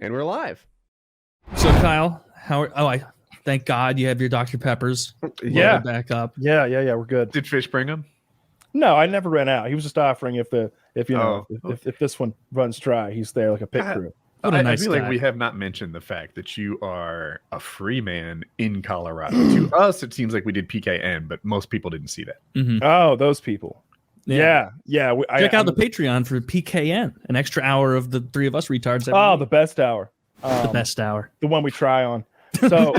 And we're live. So Kyle, I thank God you have your Dr. Peppers. Yeah, back up. Yeah, we're good. Did Fish bring him? No, I never ran out. He was just offering if this one runs dry, he's there like a pit crew. What a nice I feel guy. like we have not mentioned the fact that you are a free man in Colorado. To us, it seems like we did PKN, but most people didn't see that. Mm-hmm. Oh, those people. Yeah. Check out the Patreon for PKN, an extra hour of the three of us retards. Oh, the best hour. The best hour. The one we try on. So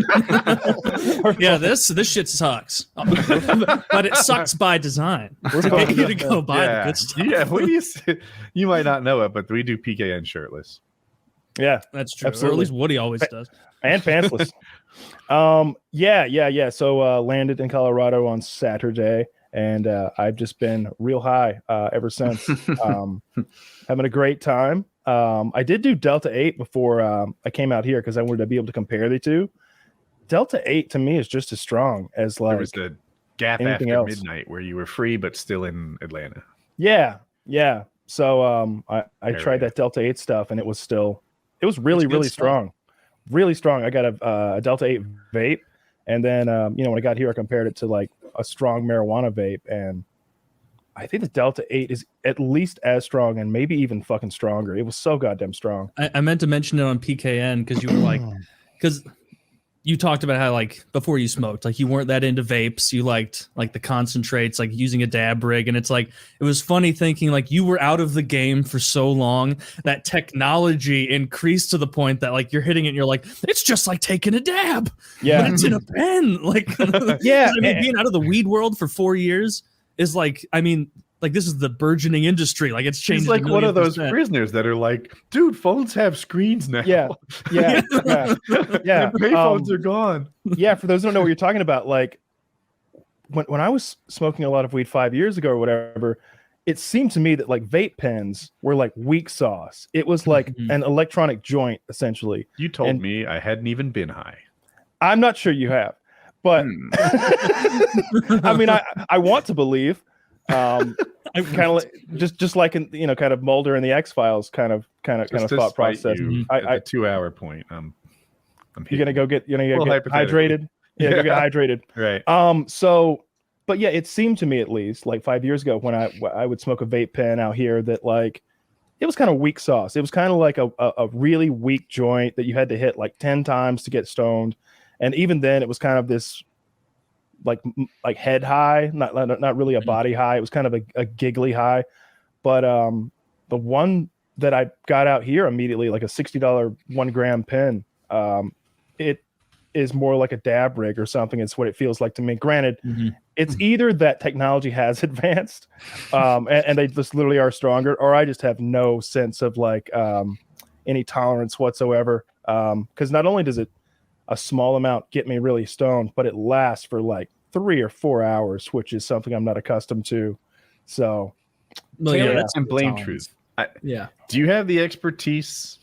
yeah, this shit sucks, but it sucks by design. We're to get you to go buy the good stuff. Yeah, you might not know it, but we do PKN shirtless. Yeah, that's true. Absolutely. Or at least Woody always does. And pantsless. Yeah. So landed in Colorado on Saturday, and I've just been real high ever since. Having a great time. I did do Delta-8 before I came out here because I wanted to be able to compare the two. Delta-8 to me is just as strong as like there was the gap after else. midnight where you were free but still in Atlanta. Yeah. So I tried that Delta-8 stuff, and it was really strong. Really strong. I got a Delta-8 vape, and then when I got here, I compared it to like a strong marijuana vape, and I think the Delta-8 is at least as strong and maybe even fucking stronger. It was so goddamn strong. I meant to mention it on PKN because you were like, because you talked about how like before you smoked, like you weren't that into vapes. You liked like the concentrates, like using a dab rig. And it's like, it was funny thinking like you were out of the game for so long that technology increased to the point that like you're hitting it and you're like, it's just like taking a dab. Yeah. But it's in a pen. Like, yeah. I mean, being out of the weed world for 4 years is like, I mean, like this is the burgeoning industry. Like it's changed. He's like one of those prisoners that are like, dude, phones have screens now. Yeah. Their payphones are gone. Yeah. For those who don't know what you're talking about, like when I was smoking a lot of weed 5 years ago or whatever, it seemed to me that like vape pens were like weak sauce. It was like an electronic joint, essentially. You told me I hadn't even been high. I'm not sure you have, but I mean, I want to believe. Kind of like, just like in kind of Mulder in the X-Files kind of thought process. At the 2 hour point, I'm you're gonna go get get hydrated. Yeah, go get hydrated. Right. But yeah, it seemed to me at least like 5 years ago when I would smoke a vape pen out here that like it was kind of weak sauce. It was kind of like a really weak joint that you had to hit like 10 times to get stoned, and even then it was kind of this like head high, not really a body high. It was kind of a giggly high. But the one that I got out here immediately, like a $60 1 gram pen, it is more like a dab rig or something. It's what it feels like to me. Granted, it's either that technology has advanced and they just literally are stronger, or I just have no sense of like any tolerance whatsoever. Because not only does it a small amount get me really stoned, but it lasts for like 3 or 4 hours, which is something I'm not accustomed to. So, that's in BlameTruth. Do you have the expertise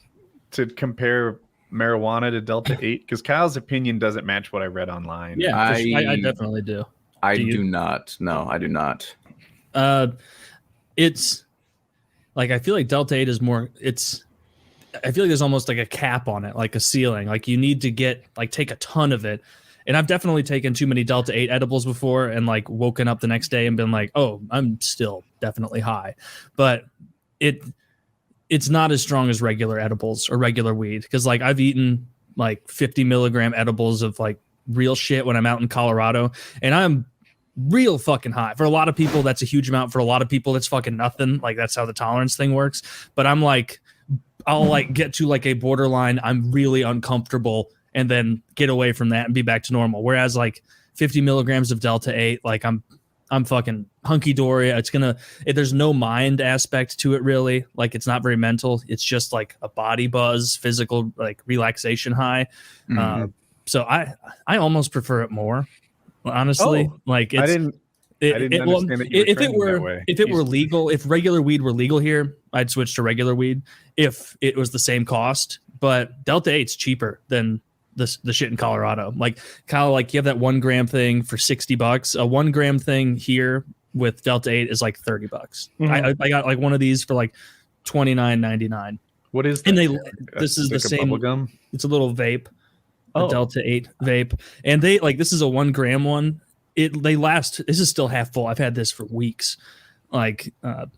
to compare marijuana to Delta-8? Because Kyle's opinion doesn't match what I read online. Yeah, I definitely do. I do not. No, I do not. It's like I feel like Delta-8 is more. I feel like there's almost like a cap on it, like a ceiling. Like you need to take a ton of it. And I've definitely taken too many Delta-8 edibles before and like woken up the next day and been like, oh, I'm still definitely high. But it's not as strong as regular edibles or regular weed. Because like I've eaten like 50 milligram edibles of like real shit when I'm out in Colorado, and I'm real fucking high. For a lot of people, that's a huge amount. For a lot of people, that's fucking nothing. Like that's how the tolerance thing works. But I'm like, I'll like get to like a borderline, I'm really uncomfortable, and then get away from that and be back to normal. Whereas like 50 milligrams of Delta-8, like I'm fucking hunky dory. There's no mind aspect to it really. Like it's not very mental. It's just like a body buzz, physical like relaxation high. So I almost prefer it more, honestly. Like it's, I didn't understand that you were trending that way. If it were legal, if regular weed were legal here, I'd switch to regular weed if it was the same cost. But Delta-8's cheaper than the shit in Colorado. Like Kyle, like you have that 1 gram thing for $60. A 1 gram thing here with Delta-8 is like $30. I got like one of these for like $29.99. What is that? And this is the same. Bubble gum? It's a little vape, a Delta-8 vape, and they this is a 1 gram one. They last. This is still half full. I've had this for weeks. And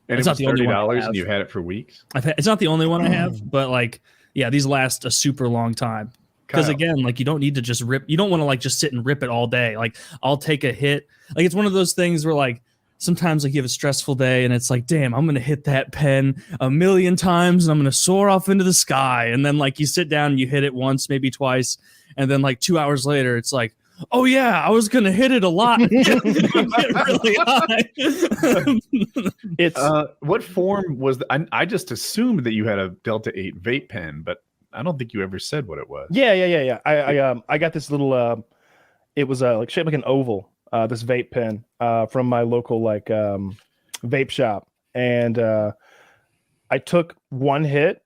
it's not the only one. And you've had it for weeks. It's not the only one I have, but these last a super long time. Because again, you don't need to just rip. You don't want to just sit and rip it all day. I'll take a hit. It's one of those things where sometimes you have a stressful day and it's damn, I'm gonna hit that pen 1,000,000 times and I'm gonna soar off into the sky. And then you sit down and you hit it once, maybe twice, and then 2 hours later it's oh yeah, I was gonna hit it a lot. Get really high. It's what form was I just assumed that you had a Delta-8 vape pen, but I don't think you ever said what it was. Yeah. I got this little it was shaped like an oval, this vape pen from my local vape shop. And I took one hit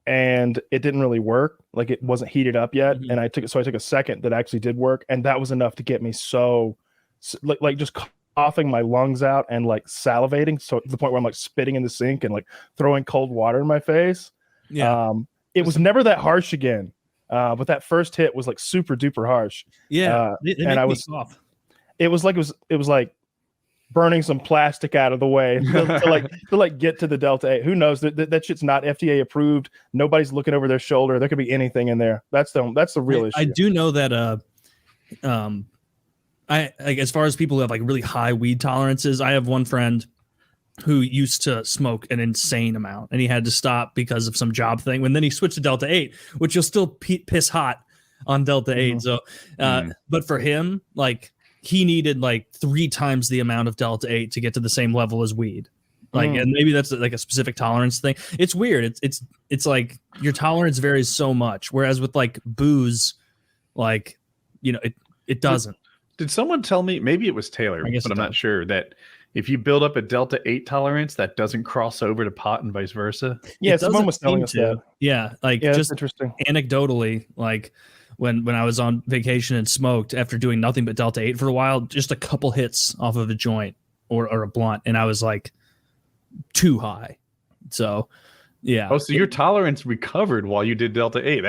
and it didn't really work. It wasn't heated up yet. Mm-hmm. And I took a second that actually did work. And that was enough to get me so just coughing my lungs out and salivating. So to the point where I'm spitting in the sink and throwing cold water in my face. Yeah. It was never that harsh again. But that first hit was super duper harsh. Yeah. And I was off. It was like burning some plastic out of the way to get to the Delta-8. Who knows? That shit's not FDA approved. Nobody's looking over their shoulder. There could be anything in there. That's the real issue. I do know that as far as people who have really high weed tolerances, I have one friend who used to smoke an insane amount and he had to stop because of some job thing. And then he switched to Delta-8, which you'll still piss hot on Delta-8. Mm-hmm. So, but for him, he needed 3 times the amount of Delta-8 to get to the same level as weed. And maybe that's a specific tolerance thing. It's weird. It's your tolerance varies so much. Whereas with booze, it doesn't. Did someone tell me, maybe it was Taylor, but I'm not sure, that if you build up a Delta-8 tolerance, that doesn't cross over to pot and vice versa? Yeah, someone was telling us that. Yeah, just interesting. Anecdotally, when I was on vacation and smoked after doing nothing but Delta-8 for a while, just a couple hits off of a joint or a blunt, and I was too high. So, yeah. Oh, so your tolerance recovered while you did Delta-8.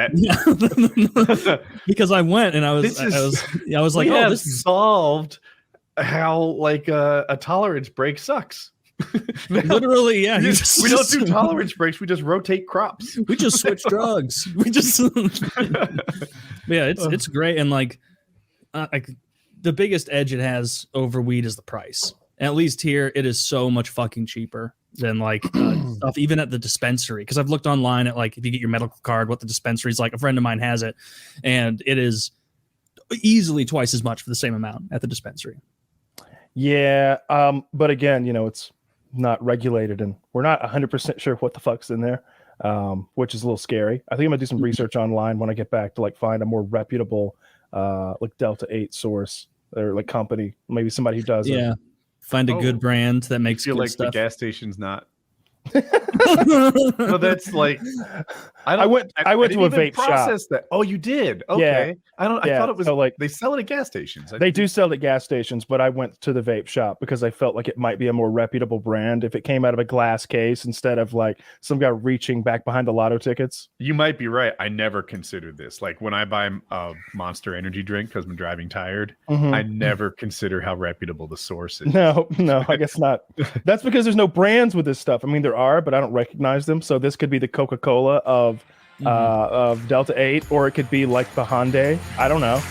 Because I went and I was this solved how a tolerance break sucks. Literally, yeah. We don't do tolerance breaks. We just rotate crops. We just switch drugs. It's great. And the biggest edge it has over weed is the price. At least here, it is so much fucking cheaper than stuff even at the dispensary. Because I've looked online at if you get your medical card, what the dispensary is like. A friend of mine has it, and it is easily twice as much for the same amount at the dispensary. Yeah, but again, it's not regulated, and we're not 100% sure what the fuck's in there, which is a little scary. I think I'm gonna do some research online when I get back to find a more reputable Delta-8 source or company, maybe somebody who does it. Find a good brand that makes good stuff. The gas station's not. No, that's I went to a vape shop. That. Oh, you did? Okay. Yeah. I thought it was they sell it at gas stations. They do sell it at gas stations, but I went to the vape shop because I felt like it might be a more reputable brand if it came out of a glass case instead of some guy reaching back behind the lotto tickets. You might be right. I never considered this. When I buy a Monster energy drink because I'm driving tired, I never consider how reputable the source is. No, I guess not. That's because there's no brands with this stuff. I mean, there are, but I don't recognize them. So this could be the Coca-Cola of Delta-8, or it could be the Hyundai. I don't know.